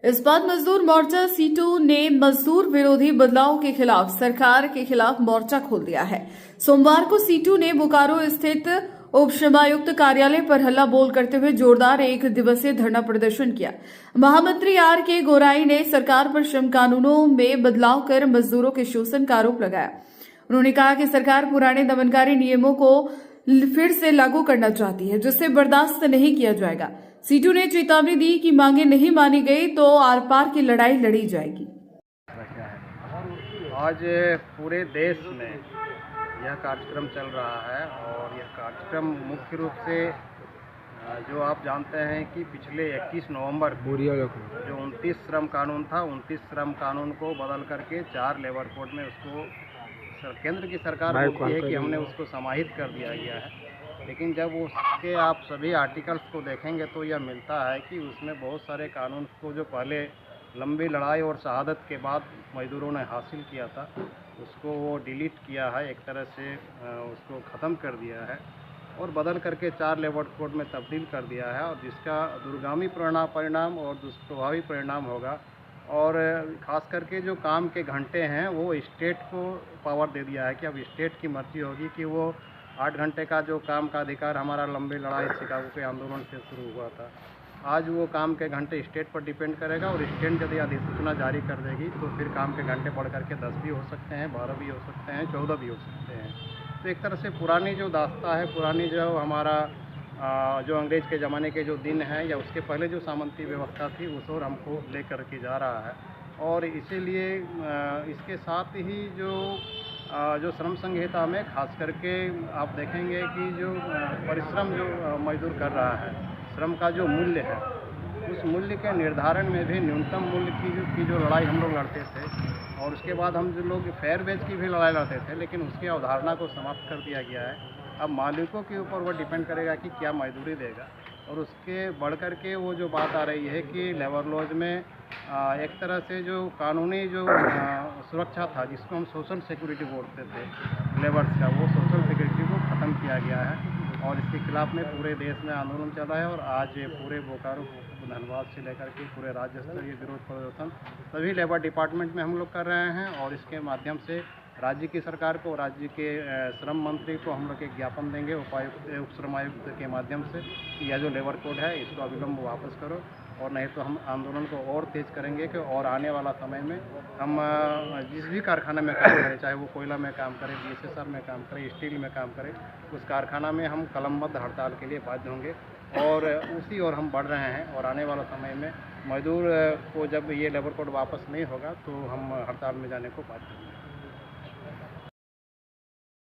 इस्पात मजदूर मोर्चा सीटू ने मजदूर विरोधी बदलाव के खिलाफ सरकार के खिलाफ मोर्चा खोल दिया है। सोमवार को सीटू ने बोकारो स्थित उप श्रमायुक्त कार्यालय पर हल्ला बोल करते हुए जोरदार एक दिवसीय धरना प्रदर्शन किया। महामंत्री आर के गोराई ने सरकार पर श्रम कानूनों में बदलाव कर मजदूरों के शोषण का आरोप लगाया। उन्होंने कहा कि सरकार पुराने दमनकारी नियमों को फिर से लागू करना चाहती है, जिससे बर्दाश्त नहीं किया जाएगा। सीटू ने चेतावनी दी कि मांगे नहीं मानी गई तो आर पार की लड़ाई लड़ी जाएगी। आज पूरे देश में यह कार्यक्रम चल रहा है और यह कार्यक्रम मुख्य रूप से जो आप जानते हैं कि पिछले 21 नवंबर को जो 29 श्रम कानून था, 29 श्रम कानून को बदल करके 4 लेबर कोड में उसको केंद्र की सरकार बोलती है कि हमने उसको समाहित कर दिया गया है। लेकिन जब उसके आप सभी आर्टिकल्स को देखेंगे तो यह मिलता है कि उसमें बहुत सारे कानून को जो पहले लंबी लड़ाई और शहादत के बाद मजदूरों ने हासिल किया था, उसको वो डिलीट किया है, एक तरह से उसको ख़त्म कर दिया है और बदल करके 4 लेबर कोड में तब्दील कर दिया है और जिसका दूरगामी परिणाम और दुष्प्रभावी परिणाम होगा। और ख़ास करके जो काम के घंटे हैं वो स्टेट को पावर दे दिया है कि अब स्टेट की मर्जी होगी कि वो 8 घंटे का जो काम का अधिकार हमारा लंबी लड़ाई शिकागो के आंदोलन से शुरू हुआ था, आज वो काम के घंटे स्टेट पर डिपेंड करेगा और स्टेट यदि अधिसूचना जारी कर देगी तो फिर काम के घंटे बढ़ करके 10 भी हो सकते हैं, 12 भी हो सकते हैं, 14 भी हो सकते हैं। तो एक तरह से पुरानी जो दास्ता है, पुरानी जो हमारा जो अंग्रेज़ के ज़माने के जो दिन हैं या उसके पहले जो सामंती व्यवस्था थी उस ओर हमको ले कर के जा रहा है। और इसीलिए इसके साथ ही जो श्रम संहिता में खास करके आप देखेंगे कि जो परिश्रम जो मजदूर कर रहा है, श्रम का जो मूल्य है, उस मूल्य के निर्धारण में भी न्यूनतम मूल्य की जो लड़ाई हम लोग लड़ते थे और उसके बाद हम जो लोग फेयर वेज की भी लड़ाई लड़ते थे, लेकिन उसकी अवधारणा को समाप्त कर दिया गया है। अब मालिकों के ऊपर वो डिपेंड करेगा कि क्या मजदूरी देगा और उसके बढ़ कर के वो जो बात आ रही है कि लेबर लॉज में एक तरह से जो कानूनी जो सुरक्षा था, जिसको हम सोशल सिक्योरिटी बोलते थे लेबर्स का, वो सोशल सिक्योरिटी को ख़त्म किया गया है और इसके खिलाफ में पूरे देश में आंदोलन चल रहा है। और आज पूरे बोकारो, धनबाद से लेकर के पूरे राज्य स्तरीय विरोध प्रदर्शन सभी लेबर डिपार्टमेंट में हम लोग कर रहे हैं और इसके माध्यम से राज्य की सरकार को, राज्य के श्रम मंत्री को हम लोग एक ज्ञापन देंगे उप श्रम आयुक्त के माध्यम से कि यह जो लेबर कोड है इसको अविलंब वापस करो, और नहीं तो हम आंदोलन को और तेज़ करेंगे कि और आने वाला समय में हम जिस भी कारखाना में काम करें, चाहे वो कोयला में काम करें, बीएसएसआर में काम करें, स्टील में काम करें, उस कारखाना में हम कलमबद्ध हड़ताल के लिए बाध्य होंगे और उसी ओर हम बढ़ रहे हैं। और आने वाला समय में मजदूर को जब ये लेबर कोड वापस नहीं होगा तो हम हड़ताल में जाने को बाध्य होंगे।